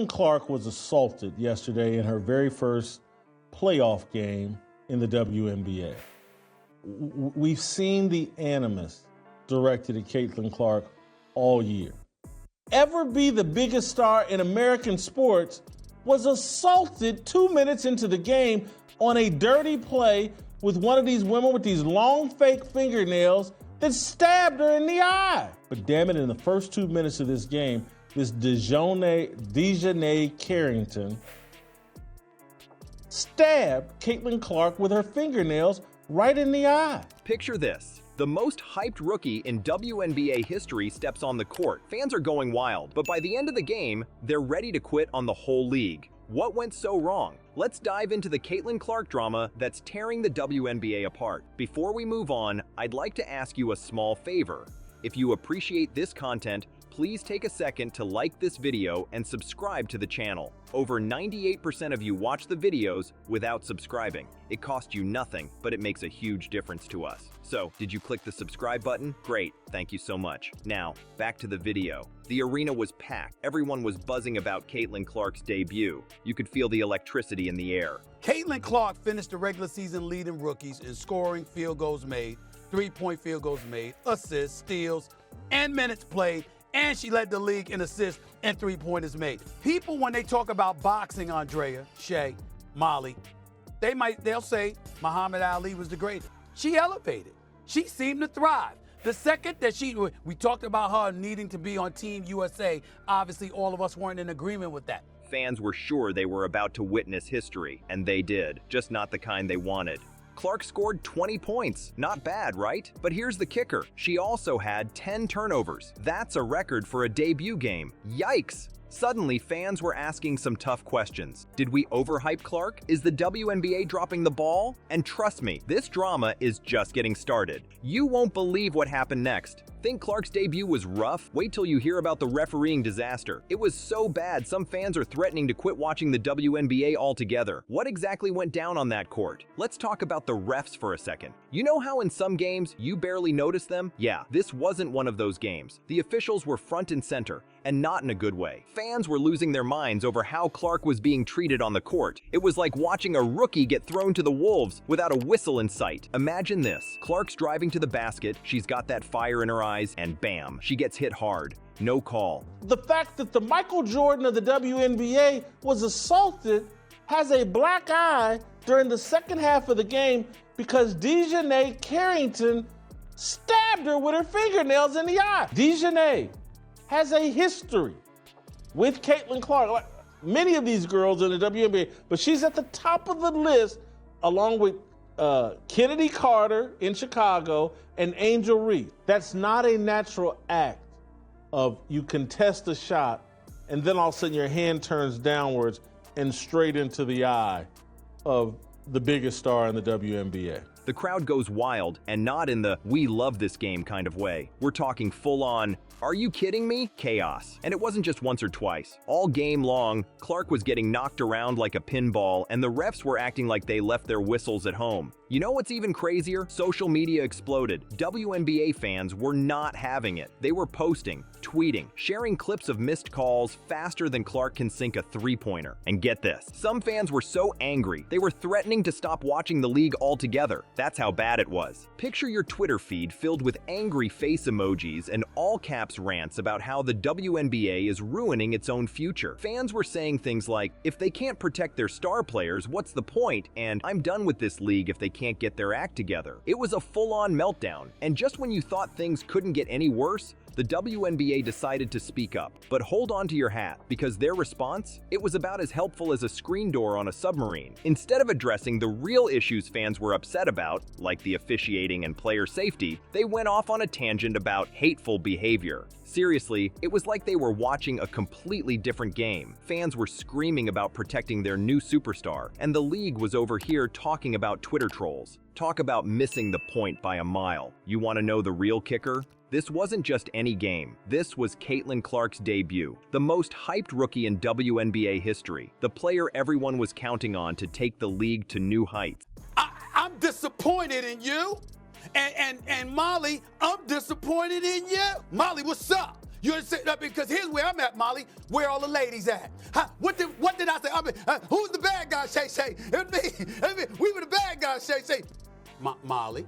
Caitlin Clark was assaulted yesterday in her very first playoff game in the WNBA. We've seen the animus directed at Caitlin Clark all year. Ever be the biggest star in American sports was assaulted 2 minutes into the game on a dirty play with one of these women with these long fake fingernails that stabbed her in the eye. But damn it, in the first 2 minutes of this game, this Dejanay Carrington stabbed Caitlin Clark with her fingernails right in the eye. Picture this. The most hyped rookie in WNBA history steps on the court. Fans are going wild, but by the end of the game, they're ready to quit on the whole league. What went so wrong? Let's dive into the Caitlin Clark drama that's tearing the WNBA apart. Before we move on, I'd like to ask you a small favor. If you appreciate this content, please take a second to like this video and subscribe to the channel. Over 98% of you watch the videos without subscribing. It costs you nothing, but it makes a huge difference to us. So, did you click the subscribe button? Great, thank you so much. Now, back to the video. The arena was packed. Everyone was buzzing about Caitlin Clark's debut. You could feel the electricity in the air. Caitlin Clark finished the regular season leading rookies in scoring, field goals made, three-point field goals made, assists, steals, and minutes played, and she led the league in assists and three-pointers made. People, when they talk about boxing, Andrea, Shay, Molly, they'll say Muhammad Ali was the greatest. She elevated. She seemed to thrive. The second that we talked about her needing to be on Team USA, obviously all of us weren't in agreement with that. Fans were sure they were about to witness history, and they did, just not the kind they wanted. Clark scored 20 points. Not bad, right? But here's the kicker. She also had 10 turnovers. That's a record for a debut game. Yikes! Suddenly, fans were asking some tough questions. Did we overhype Clark? Is the WNBA dropping the ball? And trust me, this drama is just getting started. You won't believe what happened next. Think Clark's debut was rough? Wait till you hear about the refereeing disaster. It was so bad, some fans are threatening to quit watching the WNBA altogether. What exactly went down on that court? Let's talk about the refs for a second. You know how in some games, you barely notice them? Yeah, this wasn't one of those games. The officials were front and center, and not in a good way. Fans were losing their minds over how Clark was being treated on the court. It was like watching a rookie get thrown to the wolves without a whistle in sight. Imagine this. Clark's driving to the basket, she's got that fire in her eyes, and bam, she gets hit hard. No call. The fact that the Michael Jordan of the WNBA was assaulted has a black eye during the second half of the game because Dejanay Carrington stabbed her with her fingernails in the eye. Dejanay has a history with Caitlin Clark, like many of these girls in the WNBA, but she's at the top of the list along with Kennedy Carter in Chicago and Angel Reese. That's not a natural act of you contest a shot and then all of a sudden your hand turns downwards and straight into the eye of the biggest star in the WNBA. The crowd goes wild, and not in the "we love this game" kind of way. We're talking full-on, "are you kidding me?" chaos. And it wasn't just once or twice. All game long, Clark was getting knocked around like a pinball, and the refs were acting like they left their whistles at home. You know what's even crazier? Social media exploded. WNBA fans were not having it. They were posting, tweeting, sharing clips of missed calls faster than Clark can sink a three-pointer. And get this, some fans were so angry, they were threatening to stop watching the league altogether. That's how bad it was. Picture your Twitter feed filled with angry face emojis and all-caps rants about how the WNBA is ruining its own future. Fans were saying things like, "If they can't protect their star players, what's the point?" And "I'm done with this league if they can't get their act together." It was a full-on meltdown. And just when you thought things couldn't get any worse, the WNBA decided to speak up. But hold on to your hat, because their response? It was about as helpful as a screen door on a submarine. Instead of addressing the real issues fans were upset about, like the officiating and player safety, they went off on a tangent about hateful behavior. Seriously, it was like they were watching a completely different game. Fans were screaming about protecting their new superstar, and the league was over here talking about Twitter trolls. Talk about missing the point by a mile. You want to know the real kicker? This wasn't just any game. This was Caitlin Clark's debut, the most hyped rookie in WNBA history, the player everyone was counting on to take the league to new heights. I'm disappointed in you. And Molly, I'm disappointed in you. Molly, what's up? You're sitting up because here's where I'm at, Molly. Where all the ladies at? What did I say? I mean, who's the bad guy, Shay? We were the bad guys, Shay. Molly,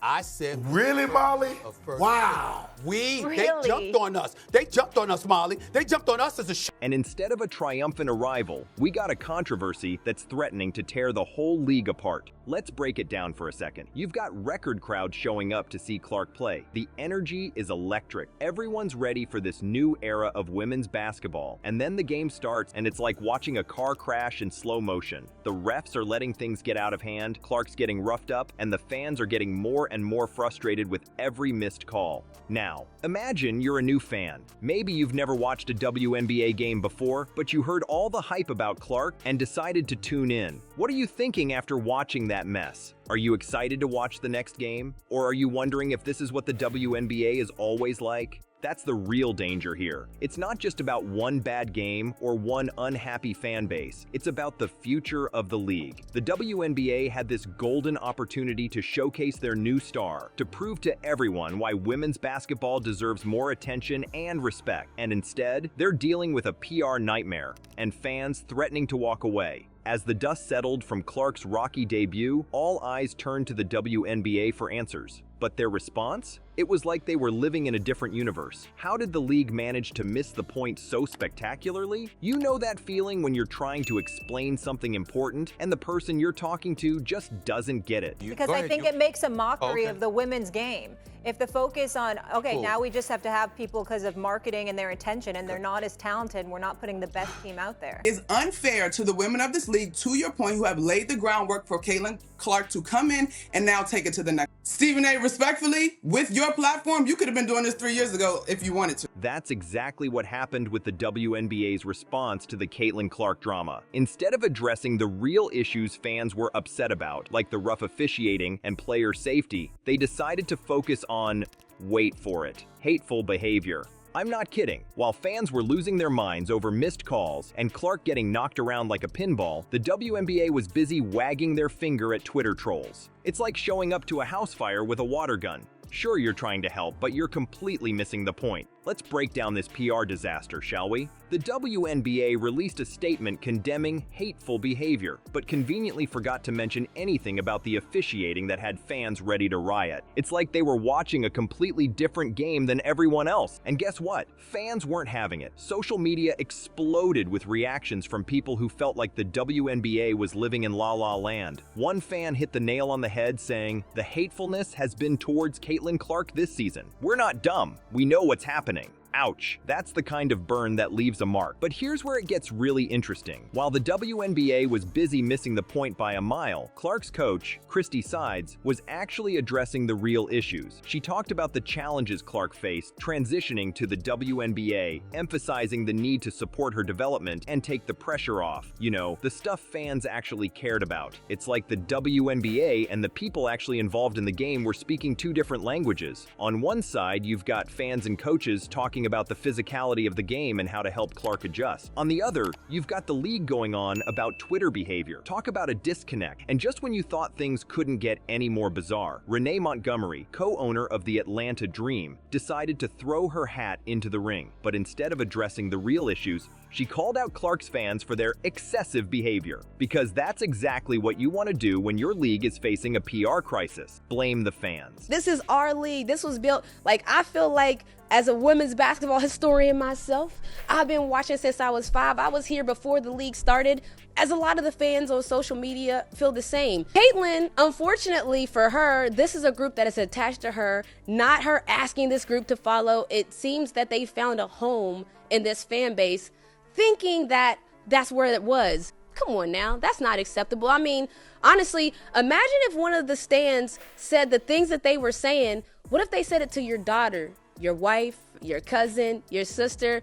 I said. Really, Molly? Wow. They Really? jumped on us. They jumped on us, Molly. They jumped on us as a show. And instead of a triumphant arrival, we got a controversy that's threatening to tear the whole league apart. Let's break it down for a second. You've got record crowds showing up to see Clark play. The energy is electric. Everyone's ready for this new era of women's basketball. And then the game starts, and it's like watching a car crash in slow motion. The refs are letting things get out of hand, Clark's getting roughed up, and the fans are getting more and more frustrated with every missed call. Now, imagine you're a new fan. Maybe you've never watched a WNBA game before, but you heard all the hype about Clark and decided to tune in. What are you thinking after watching that mess? Are you excited to watch the next game? Or are you wondering if this is what the WNBA is always like? That's the real danger here. It's not just about one bad game or one unhappy fan base. It's about the future of the league. The WNBA had this golden opportunity to showcase their new star, to prove to everyone why women's basketball deserves more attention and respect. And instead, they're dealing with a PR nightmare and fans threatening to walk away. As the dust settled from Clark's rocky debut, all eyes turned to the WNBA for answers. But their response? It was like they were living in a different universe. How did the league manage to miss the point so spectacularly? You know that feeling when you're trying to explain something important and the person you're talking to just doesn't get it. Because I think it makes a mockery of the women's game. If the focus on, now we just have to have people because of marketing and their attention, and they're not as talented, we're not putting the best team out there. It's unfair to the women of this league, to your point, who have laid the groundwork for Caitlin Clark to come in and now take it to the next. Stephen A., respectfully, with your platform, you could have been doing this 3 years ago if you wanted to. That's exactly what happened with the WNBA's response to the Caitlin Clark drama. Instead of addressing the real issues fans were upset about, like the rough officiating and player safety, they decided to focus on, wait for it, hateful behavior. I'm not kidding. While fans were losing their minds over missed calls and Clark getting knocked around like a pinball, the WNBA was busy wagging their finger at Twitter trolls. It's like showing up to a house fire with a water gun. Sure, you're trying to help, but you're completely missing the point. Let's break down this PR disaster, shall we? The WNBA released a statement condemning hateful behavior, but conveniently forgot to mention anything about the officiating that had fans ready to riot. It's like they were watching a completely different game than everyone else. And guess what? Fans weren't having it. Social media exploded with reactions from people who felt like the WNBA was living in La La Land. One fan hit the nail on the head saying, "The hatefulness has been towards Caitlin Clark this season. We're not dumb. We know what's happening." Ouch, that's the kind of burn that leaves a mark. But here's where it gets really interesting. While the WNBA was busy missing the point by a mile, Clark's coach, Christy Sides, was actually addressing the real issues. She talked about the challenges Clark faced transitioning to the WNBA, emphasizing the need to support her development and take the pressure off. You know, the stuff fans actually cared about. It's like the WNBA and the people actually involved in the game were speaking two different languages. On one side, you've got fans and coaches talking about the physicality of the game and how to help Clark adjust. On the other, you've got the league going on about Twitter behavior. Talk about a disconnect. And just when you thought things couldn't get any more bizarre, Renee Montgomery, co-owner of the Atlanta Dream, decided to throw her hat into the ring. But instead of addressing the real issues, she called out Clark's fans for their excessive behavior. Because that's exactly what you want to do when your league is facing a PR crisis. Blame the fans. This is our league. This was built, I feel like as a women's basketball historian myself, I've been watching since I was 5. I was here before the league started, as a lot of the fans on social media feel the same. Caitlin, unfortunately for her, this is a group that is attached to her, not her asking this group to follow. It seems that they found a home in this fan base, thinking that that's where it was. Come on now, that's not acceptable. I mean, honestly, imagine if one of the stands said the things that they were saying. What if they said it to your daughter, your wife, your cousin, your sister?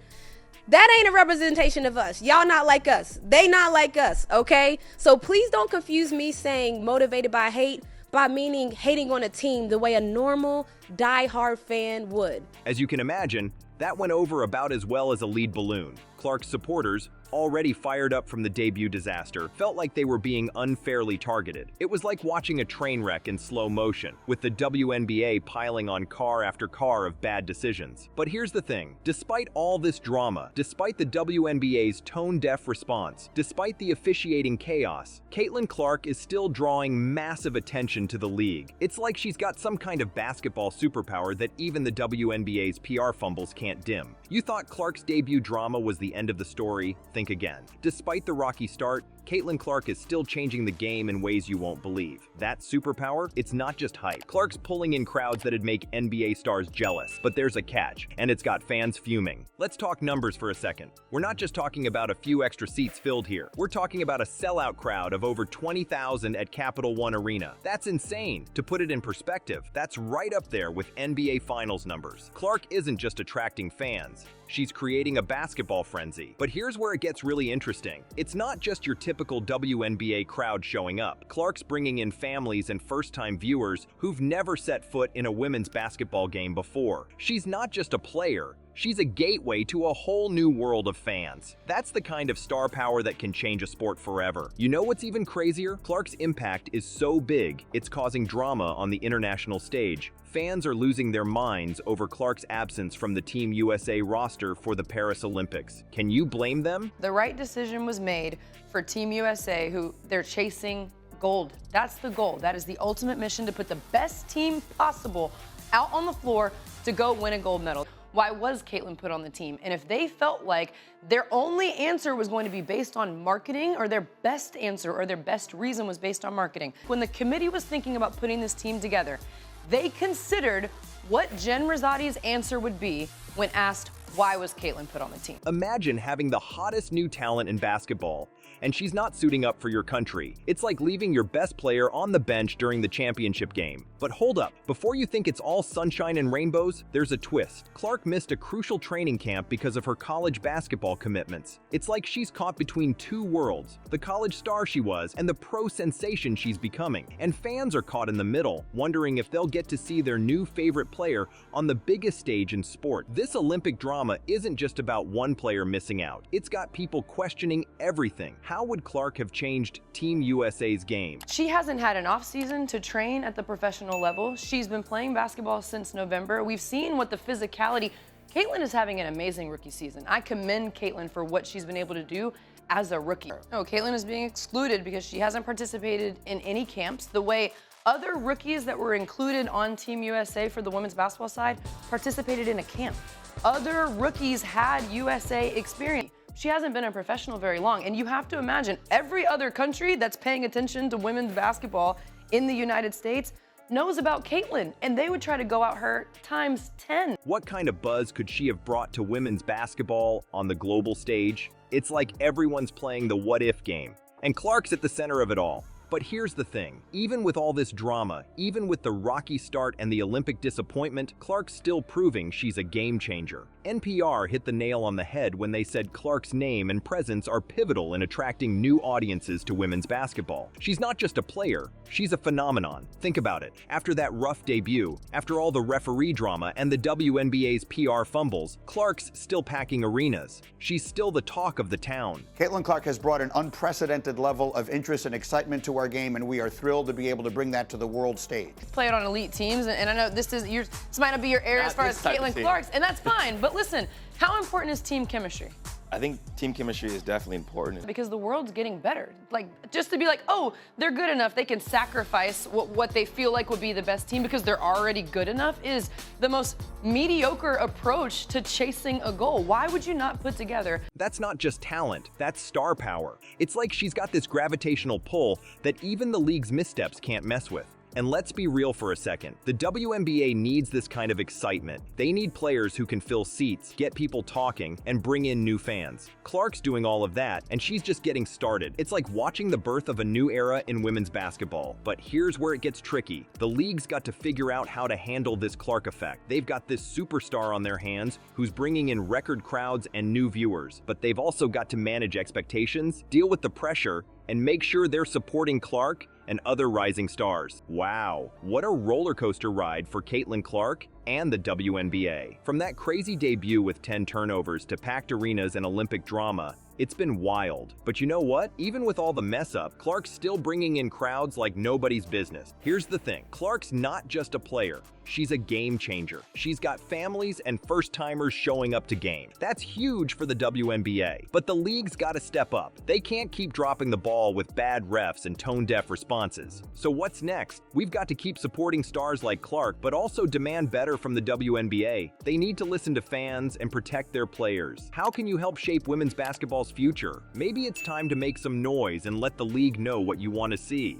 That ain't a representation of us. Y'all not like us. They not like us, okay? So please don't confuse me saying motivated by hate by meaning hating on a team the way a normal die-hard fan would. As you can imagine, that went over about as well as a lead balloon. Clark's supporters, already fired up from the debut disaster, felt like they were being unfairly targeted. It was like watching a train wreck in slow motion, with the WNBA piling on car after car of bad decisions. But here's the thing, despite all this drama, despite the WNBA's tone-deaf response, despite the officiating chaos, Caitlin Clark is still drawing massive attention to the league. It's like she's got some kind of basketball superpower that even the WNBA's PR fumbles can't dim. You thought Clark's debut drama was the end of the story? Think again. Despite the rocky start, Caitlin Clark is still changing the game in ways you won't believe. That superpower? It's not just hype. Clark's pulling in crowds that'd make NBA stars jealous. But there's a catch, and it's got fans fuming. Let's talk numbers for a second. We're not just talking about a few extra seats filled here. We're talking about a sellout crowd of over 20,000 at Capital One Arena. That's insane. To put it in perspective, that's right up there with NBA Finals numbers. Clark isn't just attracting fans. She's creating a basketball frenzy. But here's where it gets really interesting. It's not just your typical WNBA crowd showing up. Clark's bringing in families and first-time viewers who've never set foot in a women's basketball game before. She's not just a player. She's a gateway to a whole new world of fans. That's the kind of star power that can change a sport forever. You know what's even crazier? Clark's impact is so big, it's causing drama on the international stage. Fans are losing their minds over Clark's absence from the Team USA roster for the Paris Olympics. Can you blame them? The right decision was made for Team USA, who they're chasing gold. That's the goal. That is the ultimate mission, to put the best team possible out on the floor to go win a gold medal. Why was Caitlin put on the team? And if they felt like their only answer was going to be based on marketing, or their best answer or their best reason was based on marketing, when the committee was thinking about putting this team together, they considered what Jen Rosati's answer would be when asked why was Caitlin put on the team. Imagine having the hottest new talent in basketball, and she's not suiting up for your country. It's like leaving your best player on the bench during the championship game. But hold up, before you think it's all sunshine and rainbows, there's a twist. Clark missed a crucial training camp because of her college basketball commitments. It's like she's caught between two worlds, the college star she was and the pro sensation she's becoming. And fans are caught in the middle, wondering if they'll get to see their new favorite player on the biggest stage in sport. This Olympic drama isn't just about one player missing out. It's got people questioning everything. How would Clark have changed Team USA's game? She hasn't had an off-season to train at the professional level. She's been playing basketball since November. We've seen what the physicality. Caitlin is having an amazing rookie season. I commend Caitlin for what she's been able to do as a rookie. No, Caitlin is being excluded because she hasn't participated in any camps the way other rookies that were included on Team USA for the women's basketball side participated in a camp. Other rookies had USA experience. She hasn't been a professional very long, and you have to imagine every other country that's paying attention to women's basketball in the United States knows about Caitlin, and they would try to go out her times 10. What kind of buzz could she have brought to women's basketball on the global stage? It's like everyone's playing the what-if game, and Clark's at the center of it all. But here's the thing, even with all this drama, even with the rocky start and the Olympic disappointment, Clark's still proving she's a game changer. NPR hit the nail on the head when they said Clark's name and presence are pivotal in attracting new audiences to women's basketball. She's not just a player, she's a phenomenon. Think about it. After that rough debut, after all the referee drama and the WNBA's PR fumbles, Clark's still packing arenas. She's still the talk of the town. Caitlin Clark has brought an unprecedented level of interest and excitement to our game, and we are thrilled to be able to bring that to the world stage. Played on elite teams, and I know this might not be your area as far as Caitlin Clark's, and that's fine. But listen, how important is team chemistry? I think team chemistry is definitely important. Because the world's getting better. Like, just to be like, oh, they're good enough, they can sacrifice what they feel like would be the best team because they're already good enough is the most mediocre approach to chasing a goal. Why would you not put together? That's not just talent, that's star power. It's like she's got this gravitational pull that even the league's missteps can't mess with. And let's be real for a second. The WNBA needs this kind of excitement. They need players who can fill seats, get people talking, and bring in new fans. Clark's doing all of that, and she's just getting started. It's like watching the birth of a new era in women's basketball. But here's where it gets tricky. The league's got to figure out how to handle this Clark effect. They've got this superstar on their hands who's bringing in record crowds and new viewers. But they've also got to manage expectations, deal with the pressure, and make sure they're supporting Clark and other rising stars. Wow, what a roller coaster ride for Caitlin Clark and the WNBA. From that crazy debut with 10 turnovers to packed arenas and Olympic drama, it's been wild. But you know what? Even with all the mess up, Clark's still bringing in crowds like nobody's business. Here's the thing, Clark's not just a player, she's a game changer. She's got families and first-timers showing up to games. That's huge for the WNBA. But the league's gotta step up. They can't keep dropping the ball with bad refs and tone-deaf responses. So what's next? We've got to keep supporting stars like Clark, but also demand better from the WNBA. They need to listen to fans and protect their players. How can you help shape women's basketball's future? Maybe it's time to make some noise and let the league know what you want to see.